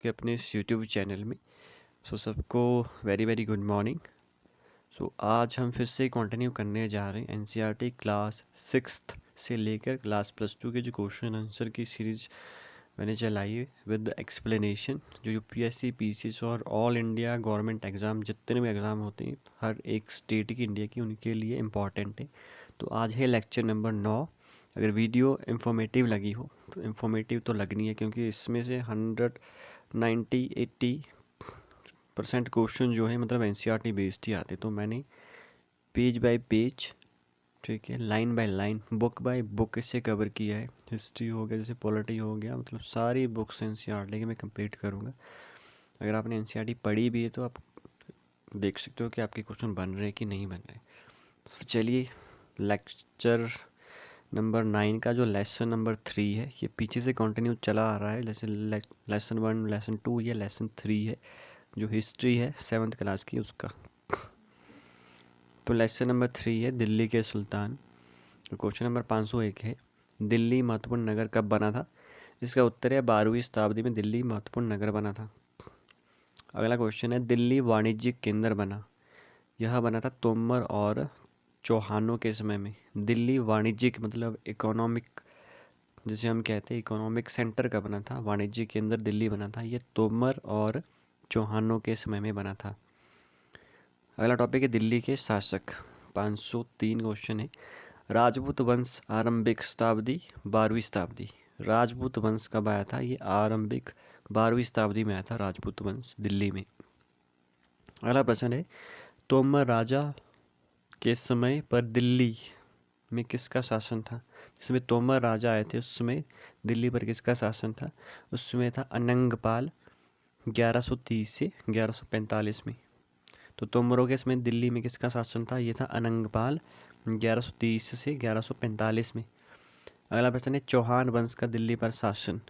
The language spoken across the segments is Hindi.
कि अपने इस यूट्यूब चैनल में। सबको वेरी वेरी गुड मॉर्निंग। आज हम फिर से कंटिन्यू करने जा रहे हैं एनसीईआरटी क्लास 6th से लेकर क्लास +2 के जो क्वेश्चन आंसर की सीरीज मैंने चलाई है विद एक्सप्लेनेशन। जो यूपीएससी पीसीएस और ऑल इंडिया गवर्नमेंट एग्ज़ाम जितने भी एग्ज़ाम होते हैं हर एक स्टेट की इंडिया की, उनके लिए इम्पॉर्टेंट है। तो आज है लेक्चर नंबर 9। अगर वीडियो इन्फॉर्मेटिव लगी हो तो इन्फॉर्मेटिव तो लगनी है, क्योंकि इसमें से 90-80% क्वेश्चन जो है मतलब एनसीईआरटी बेस्ड ही आते। तो मैंने पेज बाय पेज, ठीक है, line by line, book by book इसे कवर किया है। हिस्ट्री हो गया, जैसे पॉलिटी हो गया, मतलब सारी बुक्स एनसीईआरटी की मैं कंप्लीट करूँगा। अगर आपने एनसीईआरटी पढ़ी भी है तो आप देख सकते हो कि आपके क्वेश्चन बन रहे हैं कि नहीं बन रहे। तो चलिए, लेक्चर नंबर 9 का जो लेसन नंबर 3 है ये पीछे से कंटिन्यू चला आ रहा है। जैसे लेसन 1, लेसन 2, ये लेसन 3 है जो हिस्ट्री है 7th क्लास की उसका। तो लेसन नंबर 3 है दिल्ली के सुल्तान। तो क्वेश्चन नंबर 501 है, दिल्ली महत्वपूर्ण नगर कब बना था? इसका उत्तर है 12वीं शताब्दी में दिल्ली महत्वपूर्ण नगर बना था। अगला क्वेश्चन है, दिल्ली वाणिज्यिक केंद्र बना। यह बना था तोमर और चौहानों के समय में। दिल्ली वाणिज्यिक मतलब इकोनॉमिक, जिसे हम कहते हैं इकोनॉमिक सेंटर का बना था। वाणिज्य केंद्र दिल्ली बना था, ये तोमर और चौहानों के समय में बना था। अगला टॉपिक है दिल्ली के शासक। 503 क्वेश्चन है, राजपूत वंश आरंभिक शताब्दी 12वीं शताब्दी। राजपूत वंश कब आया था? ये आरंभिक 12वीं शताब्दी में आया था राजपूत वंश दिल्ली में। अगला प्रश्न है, तोमर राजा के समय पर दिल्ली में किसका शासन था? जिसमें तोमर राजा आए थे उस समय दिल्ली पर किसका शासन था? उस समय था अनंगपाल, 1130 से 1145 में। तो तोमरों के समय दिल्ली में किसका शासन था? ये था अनंगपाल, 1130 से 1145 में। अगला प्रश्न है, चौहान वंश का दिल्ली पर शासन।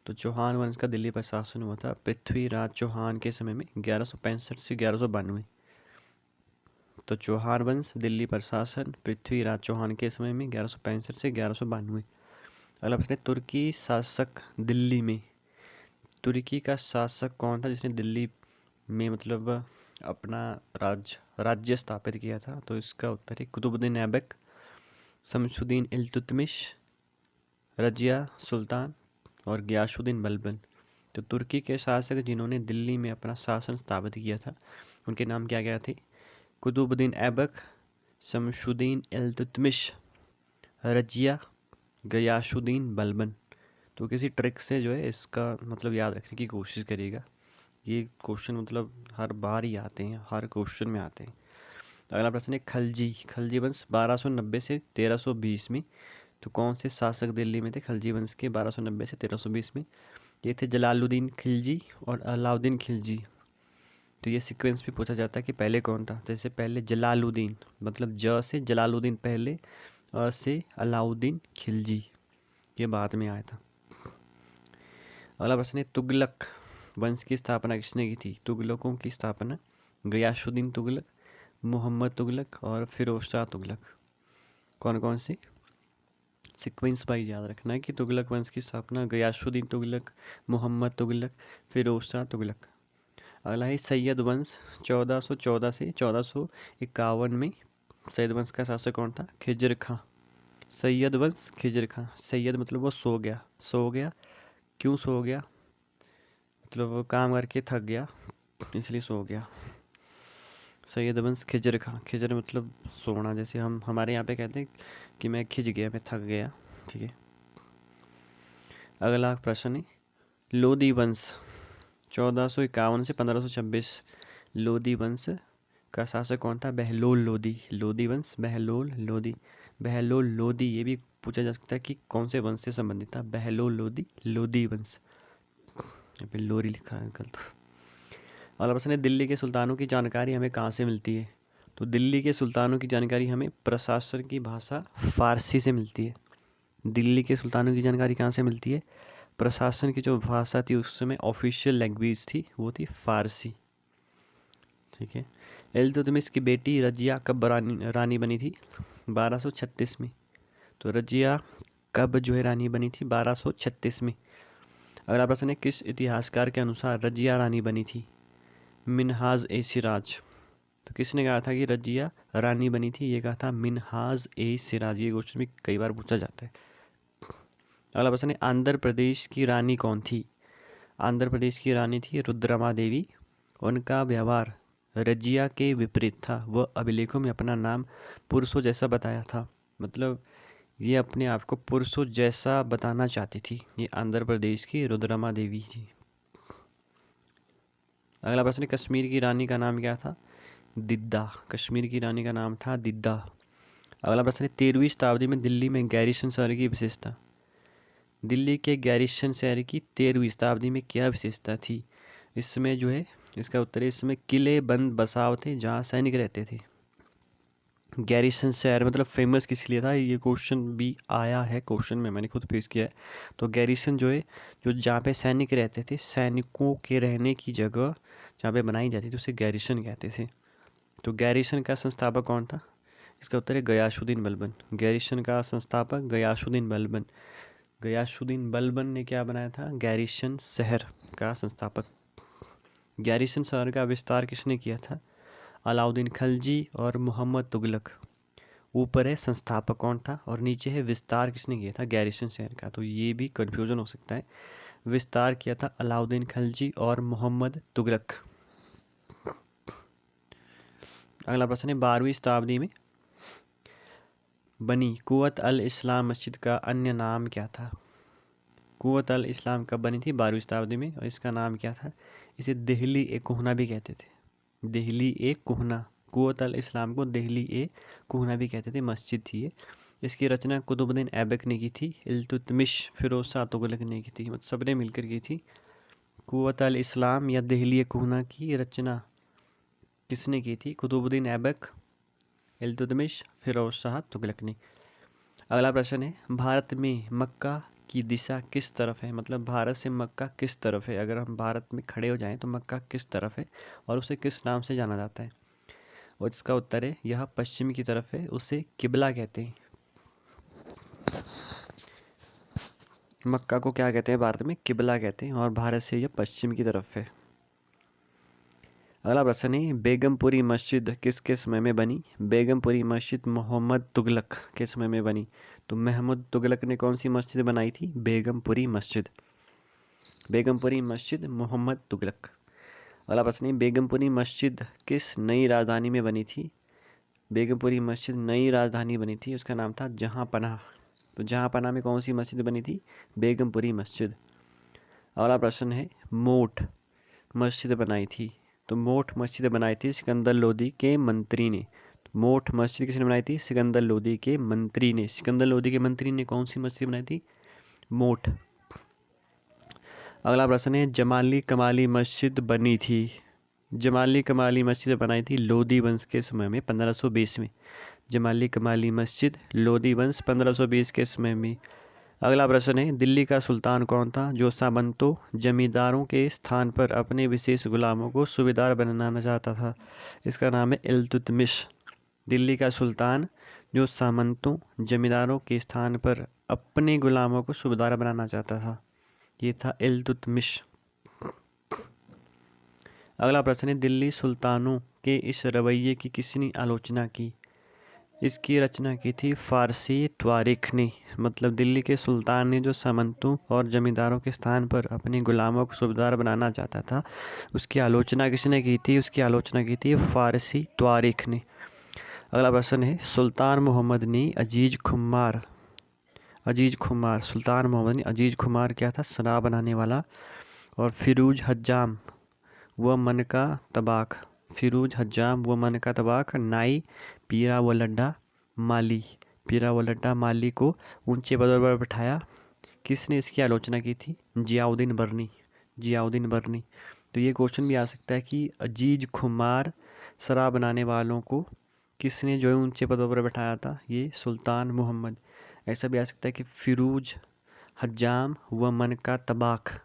तो चौहान वंश का दिल्ली पर शासन हुआ था पृथ्वीराज चौहान के समय में 1165 से 1192। तो चौहान वंश दिल्ली पर शासन पृथ्वीराज चौहान के समय में 1165 से 1192। अगला प्रश्न है, तुर्की शासक दिल्ली में। तुर्की का शासक कौन था जिसने दिल्ली में मतलब अपना राज्य स्थापित किया था? तो इसका उत्तर है कुतुबुद्दीन ऐबक, शमसुद्दीन इल्तुतमिश, रजिया सुल्तान और गियासुद्दीन बलबन। तो तुर्की के शासक जिन्होंने दिल्ली में अपना शासन स्थापित किया था उनके नाम क्या क्या थे? कुतुबुद्दीन ऐबक, शमसुद्दीन इल्तुतमिश, रजिया, गियासुद्दीन बलबन। तो किसी ट्रिक से जो है इसका मतलब याद रखने की कोशिश करिएगा। ये क्वेश्चन मतलब हर बार ही आते हैं, हर क्वेश्चन में आते हैं। अगला प्रश्न है, खलजी। खलजी वंश 1290 से 1320 में। तो कौन से शासक दिल्ली में थे खलजी वंश के 1290 से 1320 में? ये थे जलालुद्दीन खिलजी और अलाउद्दीन खिलजी। तो ये सीक्वेंस भी पूछा जाता है कि पहले कौन था। जैसे पहले जलालुद्दीन, मतलब ज से जलालुद्दीन पहले, अ से अलाउद्दीन खिलजी, ये बाद में आया था। अगला प्रश्न है, तुगलक वंश की स्थापना किसने की थी? तुगलकों की स्थापना गयासुद्दीन तुगलक, मोहम्मद तुगलक और फिरोज शाह तुगलक। कौन कौन से? सीक्वेंस वाइज याद रखना है कि तुगलक वंश की स्थापना गयासुद्दीन तुगलक, मोहम्मद तुगलक, फिरोज शाह तुगलक। अगला है सैयद वंश। 1414 से 1451 में सैयद वंश का शासक कौन था? खिजर खां। सैयद वंश खिजर खां। सैयद मतलब वो सो गया। सो गया, क्यों सो गया? मतलब वो काम करके थक गया इसलिए सो गया। सैयद वंश खिजर खां। खिजर मतलब सोना, जैसे हम हमारे यहाँ पे कहते हैं कि मैं खिंच गया, मैं थक गया, ठीक है। अगला प्रश्न है, लोदी वंश। 1451 से 1526। लोदी वंश का शासक कौन था? बहलोल लोदी। लोदी वंश बहलोल लोदी। बहलोल लोदी, ये भी पूछा जा सकता है कि कौन से वंश से संबंधित था? बहलोल लोदी, लोदी वंश। यहाँ पे लोरी लिखा है गलत। अगला प्रश्न है, दिल्ली के सुल्तानों की जानकारी हमें कहाँ से मिलती है? तो दिल्ली के सुल्तानों की जानकारी हमें प्रशासन की भाषा फारसी से मिलती है। दिल्ली के सुल्तानों की जानकारी कहाँ से मिलती है? प्रशासन की जो भाषा थी उस समय ऑफिशियल लैंग्वेज थी वो थी फारसी, ठीक है। इल्तुतमिश की बेटी रजिया कब रानी बनी थी? 1236 में। तो रजिया कब जो है रानी बनी थी? 1236 में। अगला प्रश्न है, किस इतिहासकार के अनुसार रजिया रानी बनी थी? मिन्हाज ए सिराज। तो किसने कहा था कि रजिया रानी बनी थी? ये कहा था मिन्हाज ए सिराज। ये क्वेश्चन भी कई बार पूछा जाता है। अगला प्रश्न है, आंध्र प्रदेश की रानी कौन थी? आंध्र प्रदेश की रानी थी रुद्रमा देवी। उनका व्यवहार रजिया के विपरीत था। वह अभिलेखों में अपना नाम पुरुषों जैसा बताया था। मतलब ये अपने आप को पुरुषों जैसा बताना चाहती थी, ये आंध्र प्रदेश की रुद्रमा देवी जी। अगला प्रश्न है, कश्मीर की रानी का नाम क्या था? दिद्दा। कश्मीर की रानी का नाम था दिद्दा। अगला प्रश्न है, 13वीं शताब्दी में दिल्ली में गैरीसन शहर की विशेषता। दिल्ली के गैरीसन शहर की 13वीं शताब्दी में क्या विशेषता थी? इसमें जो है, इसका उत्तर है, इसमें किले बंद बसाव थे जहाँ सैनिक रहते थे। गैरीसन शहर मतलब फेमस किस लिए था? ये क्वेश्चन भी आया है, क्वेश्चन में मैंने खुद पेश किया है। तो गैरीसन जो है, जो जहाँ पे सैनिक रहते थे, सैनिकों के रहने की जगह जहाँ पे बनाई जाती थी उसे गैरीसन कहते थे। तो गैरीसन का संस्थापक कौन था? इसका उत्तर है गयासुद्दीन बलबन। गैरीसन का संस्थापक गयासुद्दीन बलबन। गयासुद्दीन बलबन ने क्या बनाया था? गैरीसन शहर का संस्थापक। गैरीसन शहर का विस्तार किसने किया था? अलाउद्दीन खिलजी और मोहम्मद तुगलक। ऊपर है संस्थापक कौन था और नीचे है विस्तार किसने किया था गैरीसन शहर का। तो ये भी कन्फ्यूजन हो सकता है। विस्तार किया था अलाउद्दीन खिलजी और मोहम्मद तुगलक। अगला प्रश्न है, 12वीं शताब्दी में बनी कुव्वत अल इस्लाम मस्जिद का अन्य नाम क्या था? कुव्वत अल इस्लाम कब बनी थी? 12वीं शताब्दी में। और इसका नाम क्या था? इसे देहली ए कोहना भी कहते थे। देहली ए कोहना। कुव्वत अल इस्लाम को देहली ए कोहना भी कहते थे, मस्जिद थी ये। इसकी रचना कुतुबुद्दीन ऐबक ने की थी। इल्तुतमिश फिरोज शाह तुगलक ने की थी। मतलब सबने मिलकर की थी। कुव्वत अल इस्लाम या देहली ए कोहना की रचना किसने की थी? कुतुबुद्दीन ऐबक, इल्तुतमिश, फिरोज शाह तुगलक ने। अगला प्रश्न है, भारत में मक्का की दिशा किस तरफ है? मतलब भारत से मक्का किस तरफ है? अगर हम भारत में खड़े हो जाएं तो मक्का किस तरफ है और उसे किस नाम से जाना जाता है? और इसका उत्तर है, यह पश्चिम की तरफ है, उसे किबला कहते हैं। मक्का को क्या कहते हैं भारत में? किबला कहते हैं। और भारत से यह पश्चिम की तरफ है। अगला प्रश्न है, बेगमपुरी मस्जिद किसके समय में बनी? बेगमपुरी मस्जिद मोहम्मद तुगलक के समय में बनी। तो महमूद तुगलक ने कौन सी मस्जिद बनाई थी? बेगमपुरी मस्जिद। बेगमपुरी मस्जिद मोहम्मद तुगलक। अगला प्रश्न है, बेगमपुरी मस्जिद किस नई राजधानी में बनी थी? बेगमपुरी मस्जिद नई राजधानी बनी थी, उसका नाम था जहाँ पनाह। तो जहाँ पनाह में कौन सी मस्जिद बनी थी? बेगमपुरी मस्जिद। अगला प्रश्न है, मोठ मस्जिद बनाई थी। तो मोठ मस्जिद बनाई थी सिकंदर लोदी के मंत्री ने। तो मोठ मस्जिद किसने बनाई थी? सिकंदर लोदी के मंत्री ने। सिकंदर लोदी के मंत्री ने कौन सी मस्जिद बनाई थी? मोठ। अगला प्रश्न है, जमाली कमाली मस्जिद बनी थी। जमाली कमाली मस्जिद बनाई थी लोदी वंश के समय में 1520 में। जमाली कमाली मस्जिद लोदी वंश 1520 के समय में। अगला प्रश्न है, दिल्ली का सुल्तान कौन था जो सामंतों जमींदारों के स्थान पर अपने विशेष गुलामों को सूबेदार बनाना चाहता था? इसका नाम है इल्तुतमिश। दिल्ली का सुल्तान जो सामंतों जमींदारों के स्थान पर अपने गुलामों को सूबेदार बनाना चाहता था, ये था इल्तुतमिश। अगला प्रश्न है, दिल्ली सुल्तानों के इस रवैये की किसने आलोचना की? इसकी रचना की थी फारसी त्वारिख ने। मतलब दिल्ली के सुल्तान ने जो सामंतों और जमींदारों के स्थान पर अपने गुलामों को सूबेदार बनाना चाहता था, उसकी आलोचना किसने की थी? उसकी आलोचना की थी फारसी त्वारिख ने। अगला प्रश्न है, सुल्तान मोहम्मद ने अजीज खुमार सुल्तान मोहम्मद ने अजीज खुमार क्या था? शराब बनाने वाला। और फिरोज हज्जाम व मन का तबाख। फिरोज हज्जाम व मन का तबाख नाई पीरा व लड्डा माली। पीरा व लड्डा माली को ऊंचे पदों पर बैठाया। किसने इसकी आलोचना की थी? जियाउद्दीन बर्नी। जियाउद्दीन बर्नी। तो ये क्वेश्चन भी आ सकता है कि अजीज खुमार शराब बनाने वालों को किसने जो है ऊंचे पदों पर बैठाया था? ये सुल्तान मोहम्मद। ऐसा भी आ सकता है कि फिरोज हज्जाम व मन का तबाख।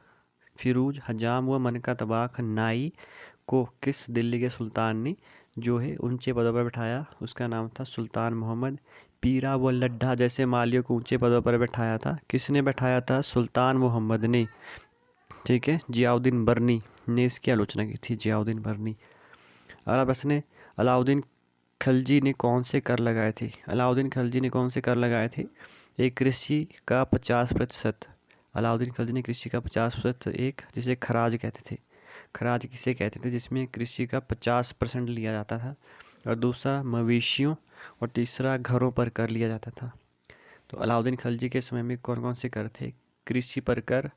फिरोज हज्जाम व मन का तबाख नाई को किस दिल्ली के सुल्तान ने जो है ऊंचे पदों पर बैठाया? उसका नाम था सुल्तान मोहम्मद। पीरा व लड्ढा जैसे मालियों को ऊंचे पदों पर बैठाया था। किसने बैठाया था? सुल्तान मोहम्मद ने। ठीक है, जियाउद्दीन बर्नी ने इसकी आलोचना की थी, जियाउद्दीन बर्नी। अगला प्रश्न है, अलाउद्दीन खिलजी ने कौन से कर लगाए थे? अलाउद्दीन खिलजी ने कौन से कर लगाए थे? एक कृषि का 50%। अलाउद्दीन खिलजी ने कृषि का 50%, एक जिसे खराज कहते थे, खराज किसे कहते थे जिसमें कृषि का 50% लिया जाता था, और दूसरा मवेशियों, और तीसरा घरों पर कर लिया जाता था। तो अलाउद्दीन खिलजी के समय में कौन कौन से कर थे? कृषि पर कर,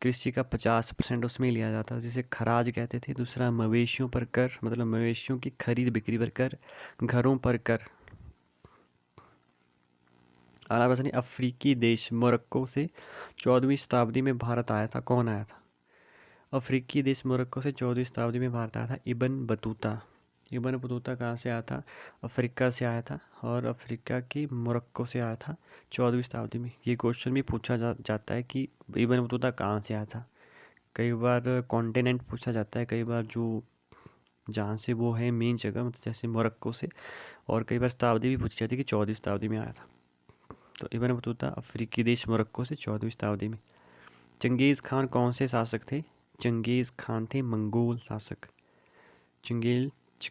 कृषि का 50% उसमें लिया जाता है जिसे खराज कहते थे। दूसरा मवेशियों पर कर, मतलब मवेशियों की खरीद बिक्री पर कर, घरों पर कर। अगला प्रश्न है, अफ्रीकी देश मोरक्को से 14वीं शताब्दी में भारत आया था, कौन आया था? अफ्रीकी देश मोरक्को से 14वीं शताब्दी में भारत आया था, इब्न बतूता। इब्न बतूता कहाँ से आया था? अफ्रीका से आया था, और अफ्रीका की मोरक्को से आया था 14वीं शताब्दी में। ये क्वेश्चन भी पूछा जाता है कि इब्न बतूता कहाँ से आया था। कई बार कॉन्टिनेंट पूछा जाता है, कई बार जो जहाँ से वो है मेन जगह, मतलब जैसे मोरक्को से, और कई बार शताब्दी भी पूछी जाती है कि 14वीं शताब्दी में आया था। तो इब्न बतूता अफ्रीकी देश मोरक्को से 14वीं शताब्दी में। चंगेज़ खान कौन से शासक थे? चंगेज़ खान थे मंगोल शासक। चंगेज़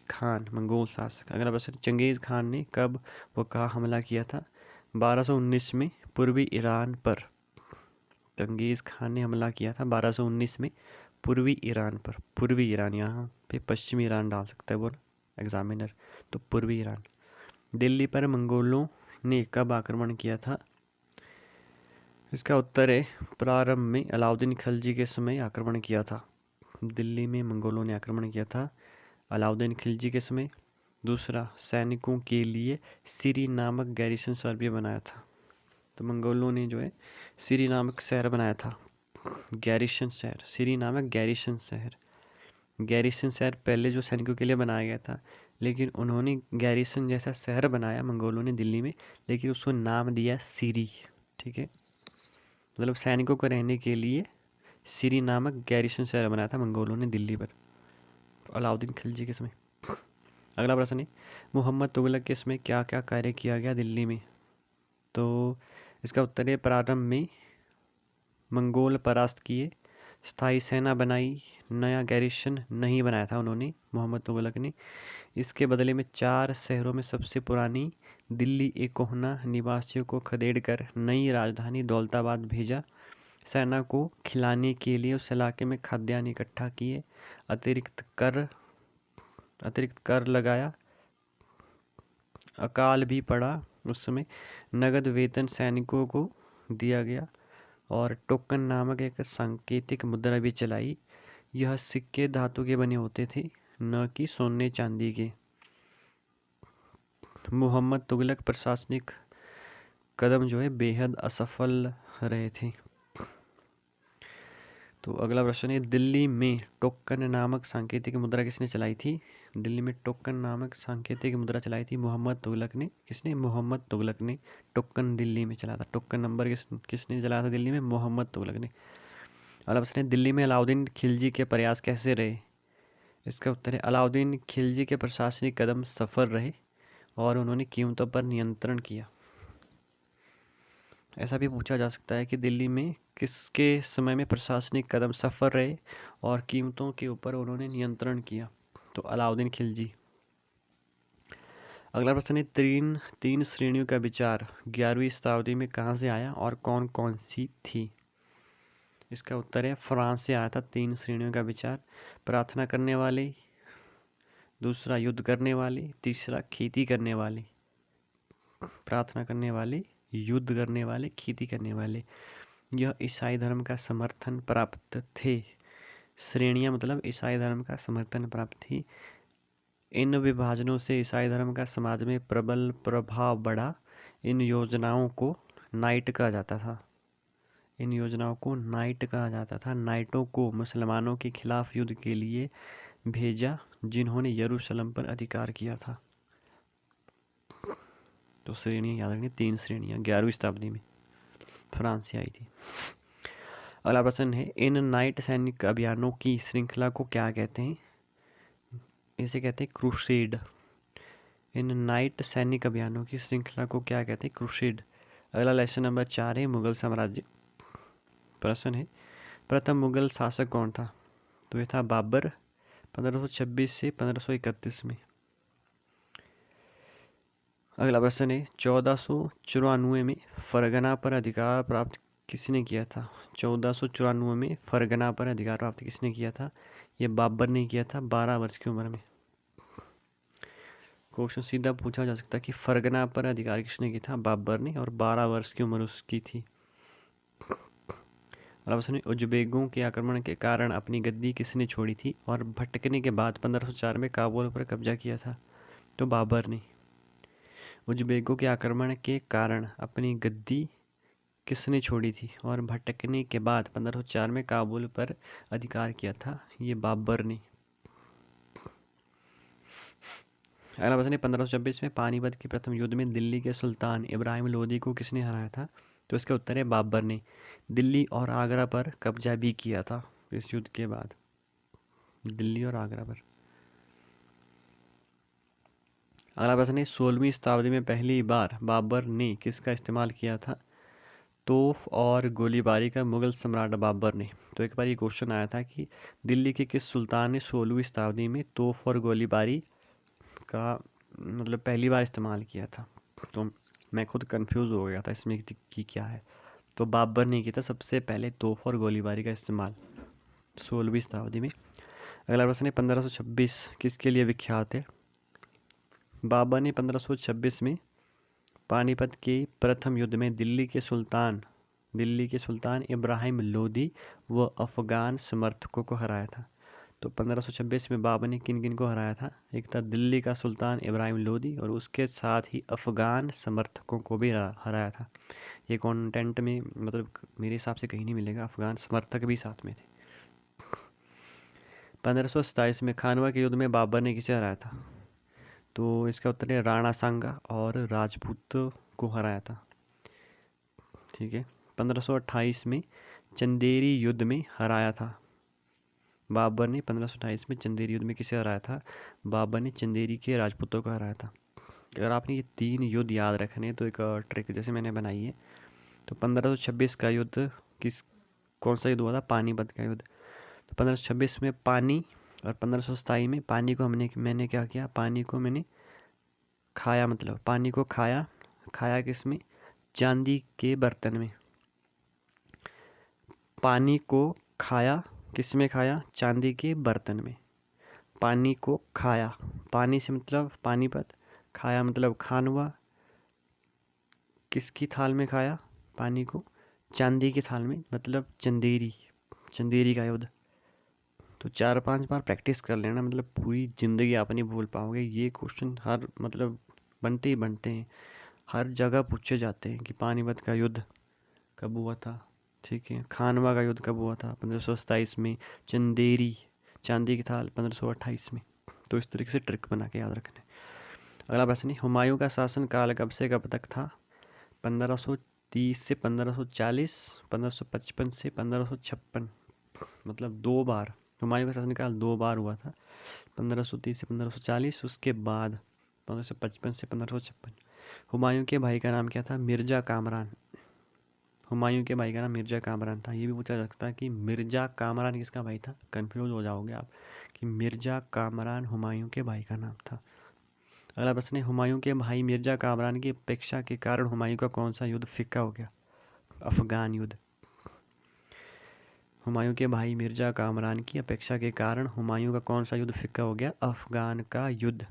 खान मंगोल शासक। अगला प्रश्न, चंगेज़ खान ने कब व कहाँ हमला किया था? 1219 में पूर्वी ईरान पर। चंगेज़ खान ने हमला किया था 1219 में पूर्वी ईरान पर। पूर्वी ईरान, यहाँ पे पश्चिमी ईरान डाल सकता है वो एग्जामिनर, तो पूर्वी ईरान। दिल्ली पर मंगोलों ने कब आक्रमण किया था? इसका उत्तर है प्रारंभ में अलाउद्दीन खिलजी के समय आक्रमण किया था। दिल्ली में मंगोलों ने आक्रमण किया था अलाउद्दीन खिलजी के समय। दूसरा, सैनिकों के लिए सिरी नामक गैरिसन शहर भी बनाया था। तो मंगोलों ने जो है सिरी नामक शहर बनाया था, गैरिसन शहर, सिरी नामक गैरिसन शहर। गैरिसन शहर पहले जो सैनिकों के लिए बनाया गया था, लेकिन उन्होंने गैरिसन जैसा शहर बनाया मंगोलों ने दिल्ली में, लेकिन उसको नाम दिया सिरी। ठीक है, मतलब सैनिकों को रहने के लिए सिरी नामक गैरिसन शहर बनाया था मंगोलों ने दिल्ली पर, अलाउद्दीन खिलजी के समय। अगला प्रश्न है, मोहम्मद तुगलक के समय क्या क्या कार्य किया गया दिल्ली में? तो इसका उत्तर है प्रारंभ में मंगोल परास्त किए, स्थायी सेना बनाई, नया गैरिसन नहीं बनाया था उन्होंने, मोहम्मद तुगलक ने। इसके बदले में 4 शहरों में सबसे पुरानी दिल्ली एकोहना निवासियों को खदेड़कर नई राजधानी दौलताबाद भेजा। सेना को खिलाने के लिए उस इलाके में खाद्यान्न इकट्ठा किए, अतिरिक्त कर लगाया, अकाल भी पड़ा उस समय, नगद वेतन सैनिकों को दिया गया, और टोकन नामक एक सांकेतिक मुद्रा भी चलाई। यह सिक्के धातु के बने होते थे, न कि सोने चांदी के। मोहम्मद तुगलक प्रशासनिक कदम जो है बेहद असफल रहे थे। तो अगला प्रश्न है, दिल्ली में टोकन नामक सांकेतिक मुद्रा किसने चलाई थी? दिल्ली में टोकन नामक सांकेतिक मुद्रा चलाई थी मोहम्मद तुगलक ने। किसने? मोहम्मद तुगलक ने टोकन दिल्ली में चला था। टोकन नंबर किसने चलाया था दिल्ली में? मोहम्मद तुगलक ने। अगला प्रश्न है, दिल्ली में अलाउद्दीन खिलजी के प्रयास कैसे रहे? इसका उत्तर है अलाउद्दीन खिलजी के प्रशासनिक कदम सफल रहे और उन्होंने कीमतों पर नियंत्रण किया। ऐसा भी पूछा जा सकता है कि दिल्ली में किसके समय में प्रशासनिक कदम सफल रहे और कीमतों के ऊपर उन्होंने नियंत्रण किया? तो अलाउद्दीन खिलजी। अगला प्रश्न है, तीन श्रेणियों का विचार 11वीं शताब्दी में कहाँ से आया और कौन कौन सी थी? इसका उत्तर है फ्रांस से आया था 3 श्रेणियों का विचार। प्रार्थना करने वाले, दूसरा युद्ध करने वाले, तीसरा खेती करने वाले। प्रार्थना करने वाले, युद्ध करने वाले, खेती करने वाले। यह ईसाई धर्म का समर्थन प्राप्त थे। श्रेणियाँ मतलब ईसाई धर्म का समर्थन प्राप्त थी। इन विभाजनों से ईसाई धर्म का समाज में प्रबल प्रभाव बढ़ा। इन योजनाओं को नाइट कहा जाता था। इन योजनाओं को नाइट कहा जाता था। नाइटों को मुसलमानों के खिलाफ युद्ध के लिए भेजा, जिन्होंने यरूशलेम पर अधिकार किया था। तो श्रेणियाँ याद रखनी, 3 श्रेणियाँ 11वीं शताब्दी में फ्रांस से आई थी। अगला प्रश्न है, इन नाइट सैनिक अभियानों की श्रृंखला को क्या कहते हैं? इसे कहते हैं क्रूसेड। इन नाइट सैनिक अभियानों की श्रृंखला को क्या कहते हैं? क्रूसेड। अगला लेसन नंबर 4 है मुगल साम्राज्य। प्रश्न है, प्रथम मुगल शासक कौन था? तो ये था बाबर, 1526 से 1531 में। अगला प्रश्न है 1494 में फरगना पर अधिकार प्राप्त किसने किया था? 1494 में फरगना पर अधिकार प्राप्त किसने किया था? ये बाबर ने किया था 12 वर्ष की उम्र में। क्वेश्चन सीधा पूछा जा सकता है कि फरगना पर अधिकार किसने किया था? बाबर ने, और 12 वर्ष की उम्र उसकी थी। प्रश्न है उज्बेकों के आक्रमण के कारण अपनी गद्दी किसने छोड़ी थी और भटकने के बाद 1504 में काबुल पर कब्जा किया था? तो बाबर ने। उज्बेकों के आक्रमण के कारण अपनी गद्दी किसने छोड़ी थी और भटकने के बाद 1504 में काबुल पर अधिकार किया था? ये बाबर ने। अगला प्रश्न है 1526 में पानीपत के प्रथम युद्ध में दिल्ली के सुल्तान इब्राहिम लोदी को किसने हराया था? तो इसका उत्तर है बाबर ने। दिल्ली और आगरा पर कब्जा भी किया था इस युद्ध के बाद, दिल्ली और आगरा पर। अगला प्रश्न है 16वीं शताब्दी में पहली बार बाबर ने किसका इस्तेमाल किया था? तोफ और गोलीबारी का मुगल सम्राट बाबर ने। तो एक बार ये क्वेश्चन आया था कि दिल्ली के किस सुल्तान ने 16वीं शताब्दी में तोफ और गोलीबारी का मतलब पहली बार इस्तेमाल किया था? तो मैं खुद कंफ्यूज हो गया था इसमें कि क्या है। तो बाबर ने किया था सबसे पहले तोफ और गोलीबारी का इस्तेमाल 16वीं शताब्दी में। अगला प्रश्न है 1526 किसके लिए विख्यात है? बाबर ने 1526 में पानीपत के प्रथम युद्ध में दिल्ली के सुल्तान इब्राहिम लोदी व अफगान समर्थकों को हराया था। तो 1526 में बाबर ने किन किन को हराया था? एक था दिल्ली का सुल्तान इब्राहिम लोदी और उसके साथ ही अफगान समर्थकों को भी हराया था। ये कंटेंट में मतलब मेरे हिसाब से कहीं नहीं मिलेगा, अफगान समर्थक भी साथ में थे। 1527 में खानवा के युद्ध में बाबर ने किसे हराया था? तो इसका उत्तर है राणा सांगा और राजपूत को हराया था। ठीक है। 1528 में चंदेरी युद्ध में हराया था बाबर ने। 1528 में चंदेरी युद्ध में किसे हराया था? बाबर ने चंदेरी के राजपूतों को हराया था। अगर आपने ये 3 युद्ध याद रखने तो एक ट्रिक जैसे मैंने बनाई है। तो 1526 का युद्ध कौन सा युद्ध हुआ था? पानीपत का युद्ध। तो 1526 में पानी, और 1527 में पानी को मैंने क्या किया? पानी को मैंने खाया, मतलब पानी को खाया किस में? चांदी के बर्तन में। पानी को खाया किस में? खाया चांदी के बर्तन में। पानी को खाया, पानी से मतलब पानीपत, खाया मतलब खानवा। किसकी थाल में खाया पानी को? चांदी की थाल में, मतलब चंदेरी का युद्ध। तो 4-5 बार प्रैक्टिस कर लेना, मतलब पूरी ज़िंदगी आप नहीं भूल पाओगे। ये क्वेश्चन हर मतलब बनते ही बनते हैं, हर जगह पूछे जाते हैं कि पानीपत का युद्ध कब हुआ था। ठीक है। खानवा का युद्ध कब हुआ था? 1527 में। चंदेरी चांदी की थाल 1528 में। तो इस तरीके से ट्रिक बना के याद रखना है। अगला प्रश्न है हुमायूं का शासन काल कब से कब तक था? 1530 से 1540, 1555 से 1556। मतलब 2 बार हुमायूं का शासनकाल 2 बार हुआ था, 1530 से 1540, उसके बाद 1555 से 1556। हुमायूं के भाई का नाम क्या था? मिर्जा कामरान। हुमायूं के भाई का नाम मिर्जा कामरान था। ये भी पूछा जा सकता है कि मिर्जा कामरान किसका भाई था? कंफ्यूज हो जाओगे आप कि मिर्जा कामरान हुमायूं के भाई का नाम था। अगला प्रश्न है हुमायूं के भाई मिर्जा कामरान की अपेक्षा के कारण हुमायूं का कौन सा युद्ध फीका हो गया? अफगान युद्ध। हुमायूं के भाई मिर्जा कामरान की अपेक्षा के कारण हुमायूं का कौन सा युद्ध फीका हो गया? अफगान का युद्ध।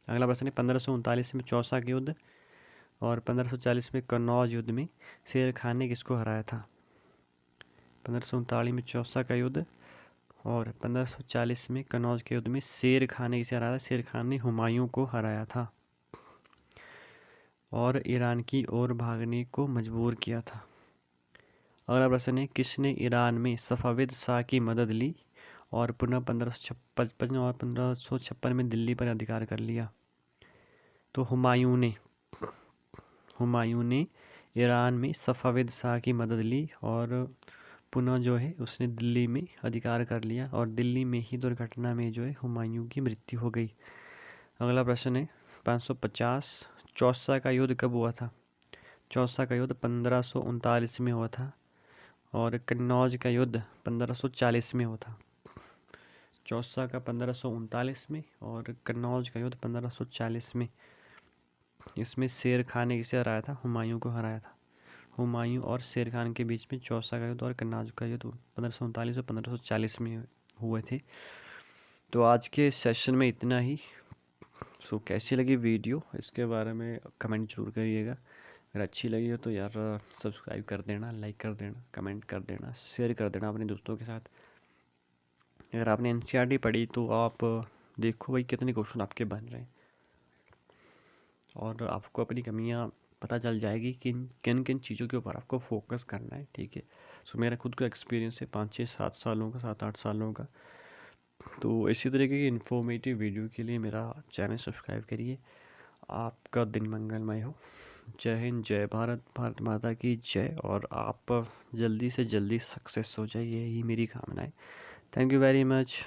अगला प्रश्न है 1539 में चौसा के युद्ध और 1540 में कन्नौज युद्ध में शेर खान ने किसको हराया था? 1539 में चौसा का युद्ध और 1540 में कन्नौज के युद्ध में शेर खान ने किसे हराया था? शेर खान ने हुमायूं को हराया था और ईरान की ओर भागने को मजबूर किया था। अगला प्रश्न है किसने ईरान में सफाविद शाह की मदद ली और पुनः 1555 और 1556 में दिल्ली पर अधिकार कर लिया? तो हुमायूं ने ईरान में सफाविद शाह की मदद ली और पुनः जो है उसने दिल्ली में अधिकार कर लिया और दिल्ली में ही दुर्घटना में जो है हुमायूं की मृत्यु हो गई। अगला प्रश्न है 550 चौसा का युद्ध कब हुआ था? चौसा का युद्ध 1539 में हुआ था और कन्नौज का युद्ध 1540 में हुआ था। चौसा का 1539 में और कन्नौज का युद्ध 1540 में। इसमें शेर खान ने किसे हराया था? हुमायूं को हराया था। हुमायूं और शेर खान के बीच में चौसा का युद्ध और कन्नौज का युद्ध 1539 और 1540 में हुए थे। तो आज के सेशन में इतना ही। सो कैसी लगी वीडियो इसके बारे में कमेंट जरूर करिएगा। अगर अच्छी लगी हो तो यार सब्सक्राइब कर देना, लाइक कर देना, कमेंट कर देना, शेयर कर देना अपने दोस्तों के साथ। अगर आपने एनसीईआरटी पढ़ी तो आप देखो भाई कितने क्वेश्चन आपके बन रहे हैं और आपको अपनी कमियां पता चल जाएगी कि किन किन चीज़ों के ऊपर आपको फोकस करना है। ठीक है। सो मेरा खुद का एक्सपीरियंस है 5-6-7 सालों का, 7-8 सालों का। तो इसी तरीके की इन्फॉर्मेटिव वीडियो के लिए मेरा चैनल सब्सक्राइब करिए। आपका दिन मंगलमय हो। जय हिंद, जय भारत, भारत माता की जय। और आप जल्दी से जल्दी सक्सेस हो जाए, यही मेरी कामना है। Thank you very much.